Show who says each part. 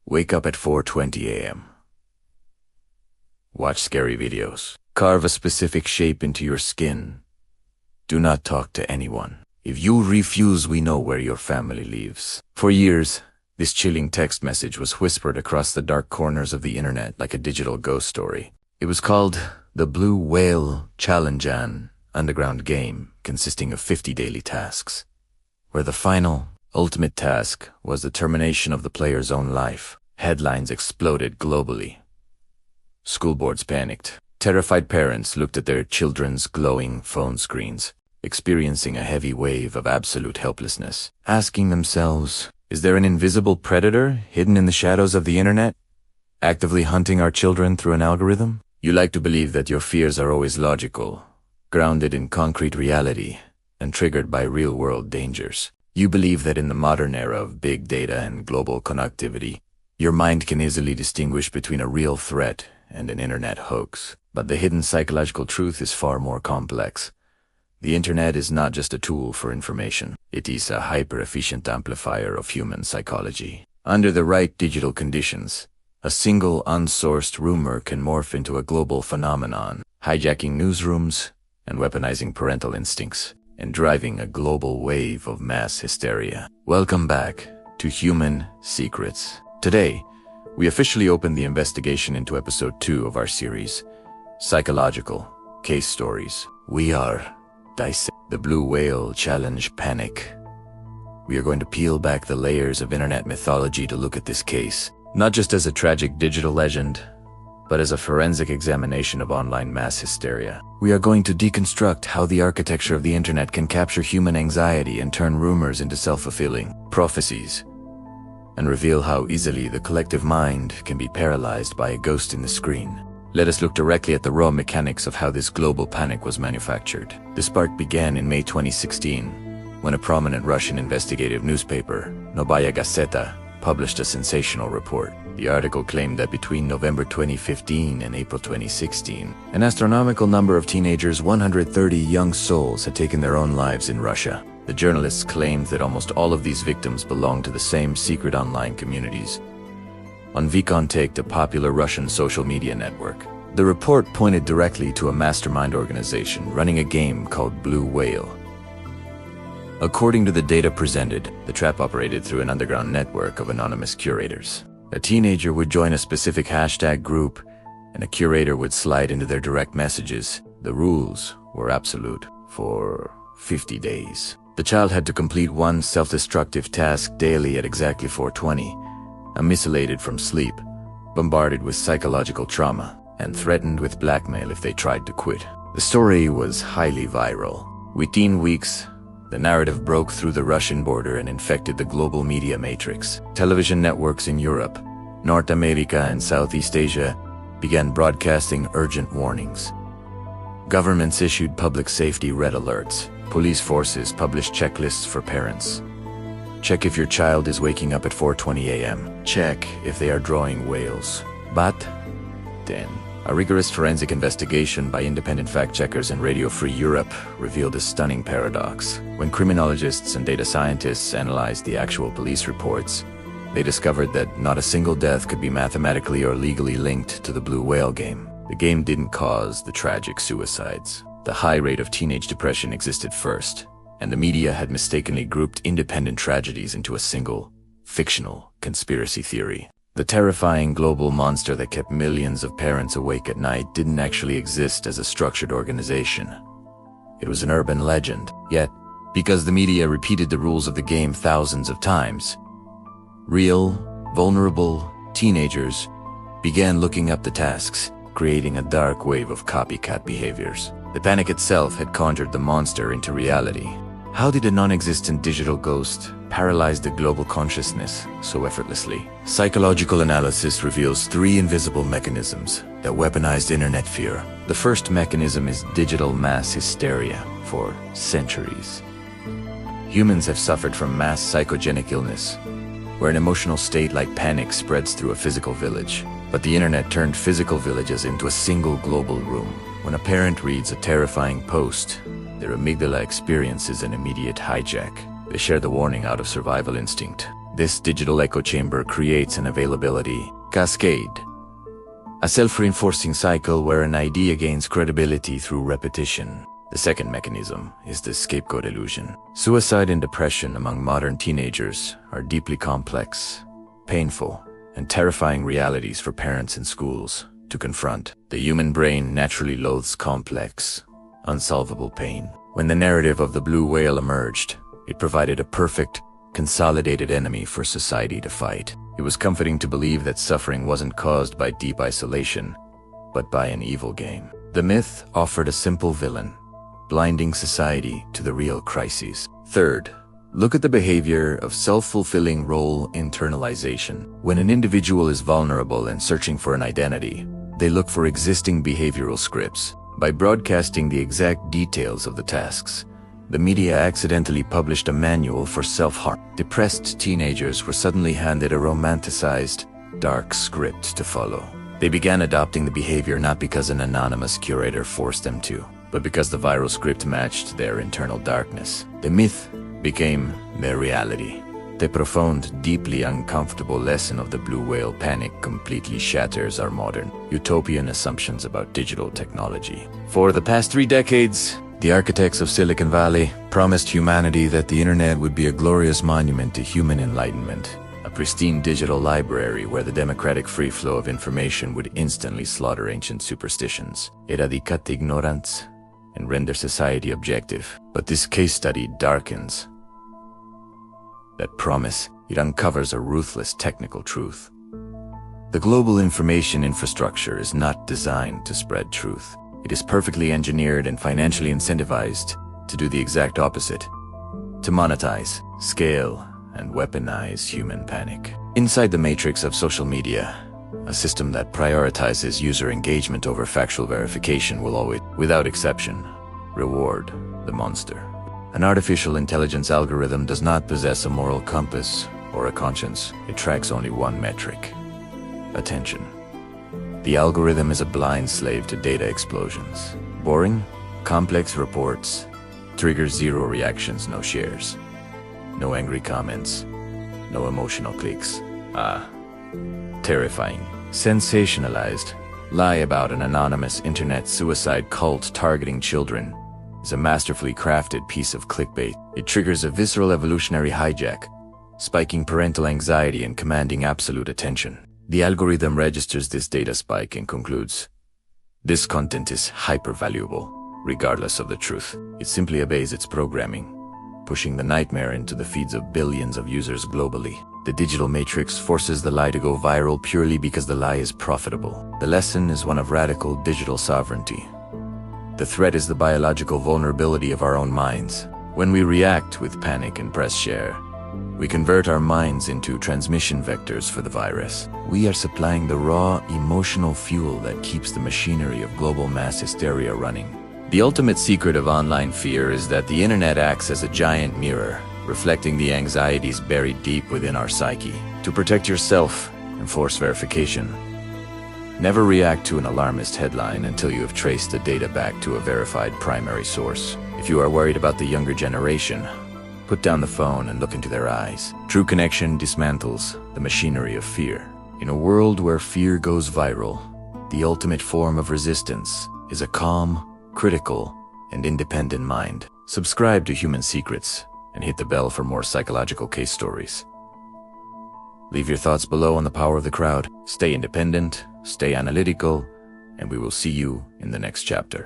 Speaker 1: Wake up at 4:20 a.m. Watch scary videos. Carve a specific shape into your skin. Do not talk to anyone. If you refuse, we know where your family lives. For years, this chilling text message was whispered across the dark corners of the internet like a digital ghost story. It was called the Blue Whale Challenge, an underground game consisting of 50 daily tasks, where the final, ultimate task was the termination of the player's own life. Headlines exploded globally. School boards panicked. Terrified parents looked at their children's glowing phone screens, experiencing a heavy wave of absolute helplessness, asking themselves, is there an invisible predator hidden in the shadows of the internet, actively hunting our children through an algorithm? You like to believe that your fears are always logical, grounded in concrete reality, and triggered by real-world dangers. You believe that in the modern era of big data and global connectivity, your mind can easily distinguish between a real threat and an internet hoax. But the hidden psychological truth is far more complex. The internet is not just a tool for information. It is a hyper-efficient amplifier of human psychology. Under the right digital conditions, a single unsourced rumor can morph into a global phenomenon, hijacking newsrooms and weaponizing parental instincts, and driving a global wave of mass hysteria. Welcome back to Human Secrets. Today, we officially open the investigation into episode 2 of our series, Psychological Case Stories. We are dissecting the Blue Whale Challenge panic. We are going to peel back the layers of internet mythology to look at this case, not just as a tragic digital legend, but as a forensic examination of online mass hysteria. We are going to deconstruct how the architecture of the internet can capture human anxiety and turn rumors into self-fulfilling prophecies, and reveal how easily the collective mind can be paralyzed by a ghost in the screen. Let us look directly at the raw mechanics of how this global panic was manufactured. The spark began in May 2016, when a prominent Russian investigative newspaper, Novaya Gazeta, published a sensational report. The article claimed that between November 2015 and April 2016, an astronomical number of teenagers, 130 young souls, had taken their own lives in Russia. The journalists claimed that almost all of these victims belonged to the same secret online communities on VKontakte, a popular Russian social media network. The report pointed directly to a mastermind organization running a game called Blue Whale. According to the data presented, the trap operated through an underground network of anonymous curators. A teenager would join a specific hashtag group, and a curator would slide into their direct messages. The rules were absolute for 50 days. The child had to complete one self-destructive task daily at exactly 4:20, mutilated from sleep, bombarded with psychological trauma, and threatened with blackmail if they tried to quit. The story was highly viral. Within weeks, the narrative broke through the Russian border and infected the global media matrix. Television networks in Europe, North America, and Southeast Asia began broadcasting urgent warnings. Governments issued public safety red alerts. Police forces published checklists for parents. Check if your child is waking up at 4:20 a.m. Check if they are drawing whales. But then, a rigorous forensic investigation by independent fact-checkers and Radio Free Europe revealed a stunning paradox. When criminologists and data scientists analyzed the actual police reports, they discovered that not a single death could be mathematically or legally linked to the Blue Whale game. The game didn't cause the tragic suicides. The high rate of teenage depression existed first, and the media had mistakenly grouped independent tragedies into a single, fictional conspiracy theory. The terrifying global monster that kept millions of parents awake at night didn't actually exist as a structured organization. It was an urban legend. Yet, because the media repeated the rules of the game thousands of times, real, vulnerable teenagers began looking up the tasks, creating a dark wave of copycat behaviors. The panic itself had conjured the monster into reality. How did a non-existent digital ghost paralyze the global consciousness so effortlessly? Psychological analysis reveals 3 invisible mechanisms that weaponized internet fear. The first mechanism is digital mass hysteria. For centuries, humans have suffered from mass psychogenic illness, where an emotional state like panic spreads through a physical village. But the internet turned physical villages into a single global room. When a parent reads a terrifying post, their amygdala experiences an immediate hijack. They share the warning out of survival instinct. This digital echo chamber creates an availability cascade, a self-reinforcing cycle where an idea gains credibility through repetition. The second mechanism is the scapegoat illusion. Suicide and depression among modern teenagers are deeply complex, painful, and terrifying realities for parents and schools to confront. The human brain naturally loathes complex, unsolvable pain. When the narrative of the blue whale emerged, it provided a perfect, consolidated enemy for society to fight. It was comforting to believe that suffering wasn't caused by deep isolation, but by an evil game. The myth offered a simple villain, blinding society to the real crises. Third, look at the behavior of self-fulfilling role internalization. When an individual is vulnerable and searching for an identity, they look for existing behavioral scripts. By broadcasting the exact details of the tasks, the media accidentally published a manual for self-harm. Depressed teenagers were suddenly handed a romanticized, dark script to follow. They began adopting the behavior not because an anonymous curator forced them to, but because the viral script matched their internal darkness. The myth became their reality. The profound, deeply uncomfortable lesson of the blue whale panic completely shatters our modern, utopian assumptions about digital technology. For the past 3 decades, the architects of Silicon Valley promised humanity that the internet would be a glorious monument to human enlightenment, a pristine digital library where the democratic free flow of information would instantly slaughter ancient superstitions, eradicate ignorance, and render society objective. But this case study darkens that promise. It uncovers a ruthless technical truth. The global information infrastructure is not designed to spread truth. It is perfectly engineered and financially incentivized to do the exact opposite, to monetize, scale, and weaponize human panic. Inside the matrix of social media, a system that prioritizes user engagement over factual verification will always, without exception, reward the monster. An artificial intelligence algorithm does not possess a moral compass or a conscience. It tracks only one metric: attention. The algorithm is a blind slave to data explosions. Boring, complex reports trigger 0 reactions, no shares, no angry comments, no emotional clicks. Terrifying. Sensationalized lie about an anonymous internet suicide cult targeting children is a masterfully crafted piece of clickbait. It triggers a visceral evolutionary hijack, spiking parental anxiety and commanding absolute attention. The algorithm registers this data spike and concludes, this content is hyper-valuable, regardless of the truth. It simply obeys its programming, pushing the nightmare into the feeds of billions of users globally. The digital matrix forces the lie to go viral purely because the lie is profitable. The lesson is one of radical digital sovereignty. The threat is the biological vulnerability of our own minds. When we react with panic and press share, we convert our minds into transmission vectors for the virus. We are supplying the raw, emotional fuel that keeps the machinery of global mass hysteria running. The ultimate secret of online fear is that the internet acts as a giant mirror, reflecting the anxieties buried deep within our psyche. To protect yourself, enforce verification. Never react to an alarmist headline until you have traced the data back to a verified primary source. If you are worried about the younger generation, put down the phone and look into their eyes. True connection dismantles the machinery of fear. In a world where fear goes viral, the ultimate form of resistance is a calm, critical, and independent mind. Subscribe to Human Secrets and hit the bell for more psychological case stories. Leave your thoughts below on the power of the crowd. Stay independent, stay analytical, and we will see you in the next chapter.